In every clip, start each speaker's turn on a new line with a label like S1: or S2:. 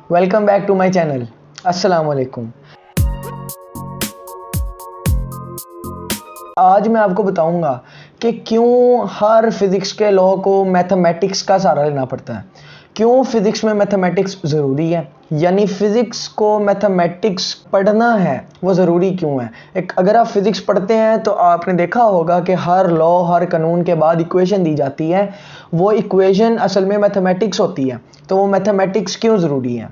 S1: Welcome back to my channel. अस्सलाम वालेकुम। आज मैं आपको बताऊंगा कि क्यों हर फिज़िक्स के लॉ को मैथमेटिक्स का सहारा लेना पड़ता है, क्यों फिज़िक्स में मैथमेटिक्स ज़रूरी है, यानी फ़िज़िक्स को मैथमेटिक्स पढ़ना है वो ज़रूरी क्यों है। अगर आप फिज़िक्स पढ़ते हैं तो आपने देखा होगा कि हर लॉ, हर कानून के बाद इक्वेशन दी जाती है, वो इक्वेशन असल में मैथमेटिक्स होती है। तो वो मैथमेटिक्स क्यों ज़रूरी है।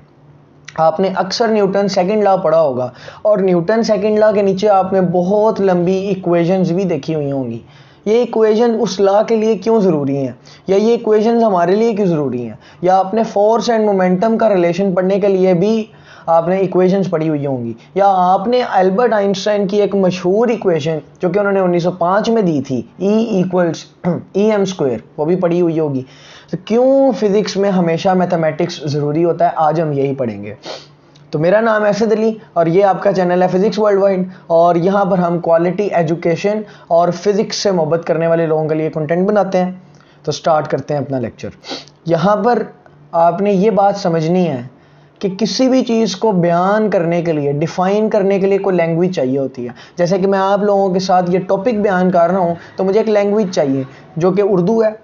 S1: आपने अक्सर न्यूटन सेकंड लॉ पढ़ा होगा और न्यूटन सेकंड लॉ के नीचे आपने बहुत लंबी इक्वेशंस भी देखी हुई होंगी। ये इक्वेशन उस लॉ के लिए क्यों ज़रूरी हैं, या ये इक्वेशंस हमारे लिए क्यों ज़रूरी हैं, या आपने फोर्स एंड मोमेंटम का रिलेशन पढ़ने के लिए भी आपने इक्वेशंस पढ़ी हुई होंगी, या आपने अल्बर्ट आइंस्टाइन की एक मशहूर इक्वेशन जो कि उन्होंने 1905 में दी थी, E=mc², वो भी पढ़ी हुई होगी। तो क्यों फिज़िक्स में हमेशा मैथमेटिक्स ज़रूरी होता है, आज हम यही पढ़ेंगे। तो मेरा नाम है असद अली और ये आपका चैनल है फिज़िक्स वर्ल्ड वाइड, और यहाँ पर हम क्वालिटी एजुकेशन और फिज़िक्स से मोहब्बत करने वाले लोगों के लिए कंटेंट बनाते हैं। तो स्टार्ट करते हैं अपना लेक्चर। यहाँ पर आपने ये बात समझनी है कि किसी भी चीज़ को बयान करने के लिए, डिफ़ाइन करने के लिए कोई लैंग्वेज चाहिए होती है। जैसे कि मैं आप लोगों के साथ ये टॉपिक बयान कर रहा हूँ तो मुझे एक लैंग्वेज चाहिए जो कि उर्दू है।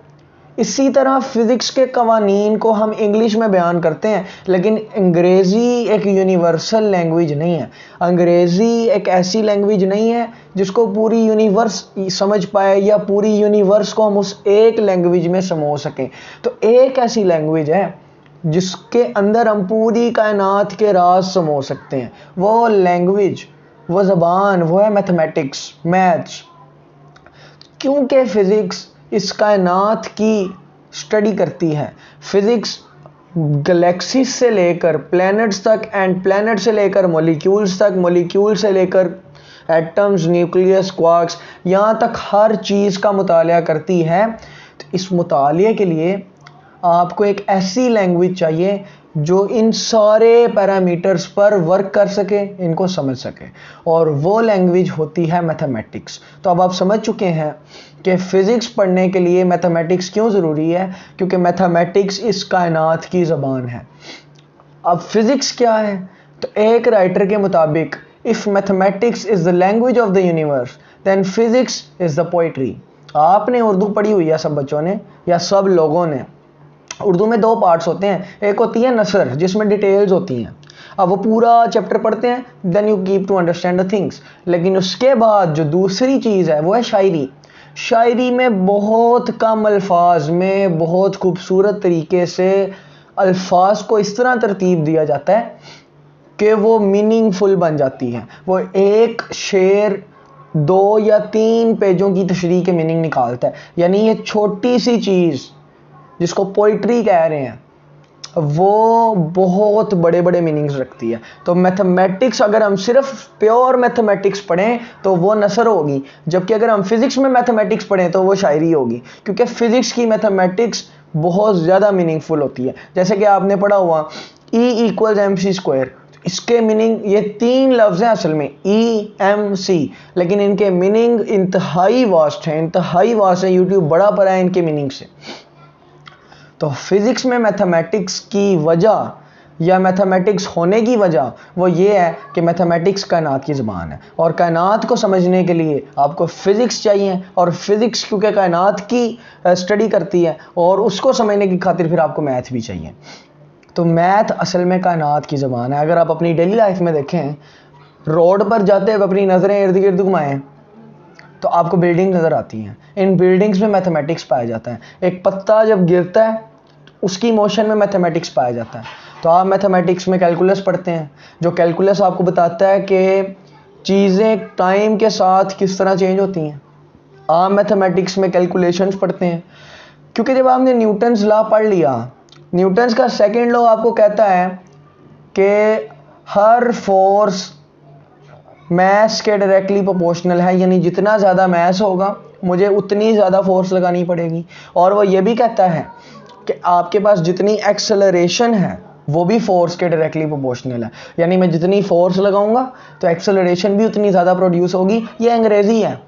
S1: इसी तरह फ़िज़िक्स के कवानीन को हम इंग्लिश में बयान करते हैं, लेकिन अंग्रेज़ी एक यूनिवर्सल लैंग्वेज नहीं है। अंग्रेज़ी एक ऐसी लैंग्वेज नहीं है जिसको पूरी यूनिवर्स समझ पाए, या पूरी यूनिवर्स को हम उस एक लैंग्वेज में समो सकें। तो एक ऐसी लैंग्वेज है जिसके अंदर हम पूरी कायनात के राज समो सकते हैं। वो लैंग्वेज, वो ज़बान, वो है मैथमेटिक्स, मैथ्स। क्योंकि फ़िज़िक्स इस कायनात की स्टडी करती है। फ़िज़िक्स गैलेक्सीज से लेकर प्लैनेट्स तक, एंड प्लैनेट से लेकर मॉलिक्यूल्स तक, मॉलिक्यूल से लेकर एटम्स, न्यूक्लियस, क्वार्क्स, यहाँ तक हर चीज़ का मुतालिया करती है। तो इस मुतालिए के लिए आपको एक ऐसी लैंग्वेज चाहिए जो इन सारे पैरामीटर्स पर वर्क कर सके, इनको समझ सके, और वो लैंग्वेज होती है मैथमेटिक्स। तो अब आप समझ चुके हैं कि फ़िज़िक्स पढ़ने के लिए मैथमेटिक्स क्यों ज़रूरी है, क्योंकि मैथमेटिक्स इस कायनात की ज़बान है। अब फ़िज़िक्स क्या है, तो एक राइटर के मुताबिक if mathematics is the language of the universe then physics is the poetry. आपने उर्दू पढ़ी हुई है सब बच्चों ने, या सब लोगों ने। उर्दू में दो पार्ट्स होते हैं, एक होती है नसर जिसमें डिटेल्स होती हैं, अब वो पूरा चैप्टर पढ़ते हैं, then you keep to understand the things. लेकिन उसके बाद जो दूसरी चीज़ है वो है शायरी। शायरी में बहुत कम अल्फाज में बहुत खूबसूरत तरीके से अल्फाज को इस तरह तरतीब दिया जाता है कि वो मीनिंगफुल बन जाती है। वो एक शेर 2 या 3 पेजों की तशरीह के मीनिंग निकालता है। यानी ये छोटी सी चीज़ जिसको पोइट्री कह रहे हैं वो बहुत बड़े बड़े मीनिंग्स रखती है। तो मैथमेटिक्स, अगर हम सिर्फ प्योर मैथमेटिक्स पढ़ें तो वो नसर होगी, जबकि अगर हम फिज़िक्स में मैथमेटिक्स पढ़ें तो वो शायरी होगी, क्योंकि फ़िज़िक्स की मैथमेटिक्स बहुत ज़्यादा मीनिंगफुल होती है। जैसे कि आपने पढ़ा हुआ E=mc², इसके मीनिंग, ये 3 लफ्ज़ हैं असल में, EMC, लेकिन इनके मीनिंग इंतहाई वास्ट हैं, इंतहाई वास्ट है। यूट्यूब बड़ा पड़ा है इनके मीनिंग से। तो फिज़िक्स में मैथमेटिक्स की वजह, या मैथमेटिक्स होने की वजह, वो ये है कि मैथमेटिक्स कायनात की ज़बान है, और कायनात को समझने के लिए आपको फ़िज़िक्स चाहिए, और फ़िज़िक्स क्योंकि कायनात की स्टडी करती है, और उसको समझने की खातिर फिर आपको मैथ भी चाहिए। तो मैथ असल में कायनात की ज़बान है। अगर आप अपनी डेली लाइफ में देखें, रोड पर जाते हुए अपनी नज़रें इर्द गिर्द घुमाएँ तो आपको बिल्डिंग नज़र आती हैं। इन बिल्डिंग्स में मैथमेटिक्स पाया जाता है। एक पत्ता जब गिरता है उसकी मोशन में मैथमेटिक्स पाया जाता है। तो आप मैथमेटिक्स में कैलकुलस पढ़ते हैं, जो कैलकुलस आपको बताता है कि चीज़ें टाइम के साथ किस तरह चेंज होती हैं। आप मैथमेटिक्स में कैलकुलेशंस पढ़ते हैं, क्योंकि जब आपने न्यूटन्स लॉ पढ़ लिया, न्यूटन्स का सेकेंड लॉ आपको कहता है कि हर फोर्स मैस के डायरेक्टली प्रोपोर्शनल है, यानी जितना ज़्यादा मैस होगा मुझे उतनी ज़्यादा फोर्स लगानी पड़ेगी। और वो ये भी कहता है कि आपके पास जितनी एक्सेलरेशन है वो भी फोर्स के डायरेक्टली प्रोपोर्शनल है, यानी मैं जितनी फोर्स लगाऊंगा तो एक्सेलरेशन भी उतनी ज़्यादा प्रोड्यूस होगी। ये अंग्रेज़ी है,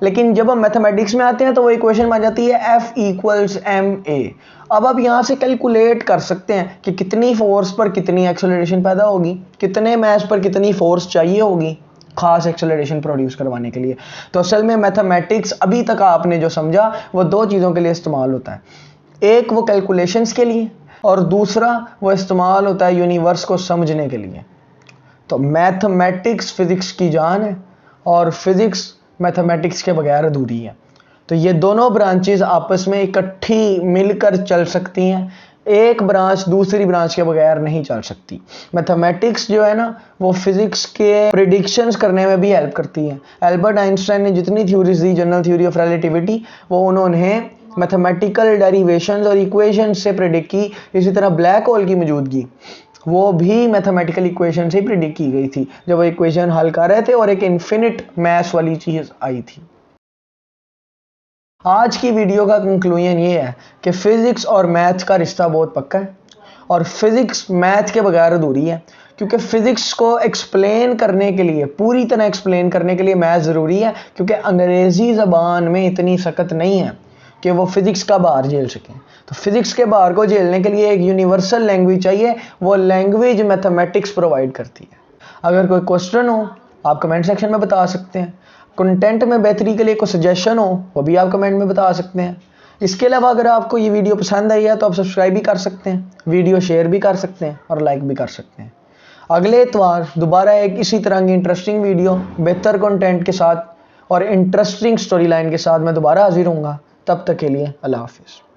S1: लेकिन जब हम मैथमेटिक्स में आते हैं तो वो इक्वेशन बन जाती है F=ma। अब आप यहाँ से कैलकुलेट कर सकते हैं कि कितनी फोर्स पर कितनी एक्सेलरेशन पैदा होगी, कितने मास पर कितनी फोर्स चाहिए होगी खास एक्सेलरेशन प्रोड्यूस करवाने के लिए। तो असल में मैथमेटिक्स अभी तक आपने जो समझा वो दो चीज़ों के लिए इस्तेमाल होता है, एक वो कैलकुलेशंस के लिए और दूसरा वो इस्तेमाल होता है यूनिवर्स को समझने के लिए। तो मैथमेटिक्स फिजिक्स की जान है और फिजिक्स मैथमेटिक्स के बगैर अधूरी है। तो ये दोनों ब्रांचेस आपस में इकट्ठी मिलकर चल सकती हैं, एक ब्रांच दूसरी ब्रांच के बगैर नहीं चल सकती। मैथमेटिक्स जो है ना वो फिजिक्स के प्रिडिक्शंस करने में भी हेल्प करती है। एल्बर्ट आइंस्टाइन ने जितनी theories the, general theory of relativity, वो उन्होंने मैथमेटिकल डेरिवेशंस और इक्वेशंस से प्रिडिक्ट की। इसी तरह ब्लैक होल की मौजूदगी वो भी मैथमेटिकल इक्वेशन से प्रिडिक्ट की गई थी, जब वो इक्वेशन हल कर रहे थे और एक इन्फिनिट मैस वाली चीज आई थी। आज की वीडियो का कंक्लूजन ये है कि फिजिक्स और मैथ का रिश्ता बहुत पक्का है और फिजिक्स मैथ के बगैर अधूरी है, क्योंकि फिजिक्स को एक्सप्लेन करने के लिए, पूरी तरह एक्सप्लेन करने के लिए मैथ ज़रूरी है, क्योंकि अंग्रेज़ी ज़बान में इतनी सख्त नहीं है कि वो फिजिक्स का बार झेल सकें। तो फिजिक्स के बार को झेलने के लिए एक यूनिवर्सल लैंग्वेज चाहिए, वो लैंग्वेज मैथमेटिक्स प्रोवाइड करती है। अगर कोई क्वेश्चन हो आप कमेंट सेक्शन में बता सकते हैं, कंटेंट में बेहतरी के लिए कोई सजेशन हो वो भी आप कमेंट में बता सकते हैं। इसके अलावा अगर आपको ये वीडियो पसंद आई है तो आप सब्सक्राइब भी कर सकते हैं, वीडियो शेयर भी कर सकते हैं और लाइक भी कर सकते हैं। अगले इतवार दोबारा एक इसी तरह की इंटरेस्टिंग वीडियो, बेहतर कंटेंट के साथ और इंटरेस्टिंग स्टोरी लाइन के साथ मैं दोबारा हाजिर होऊंगा। तब तक के लिए अल्लाह हाफिज़।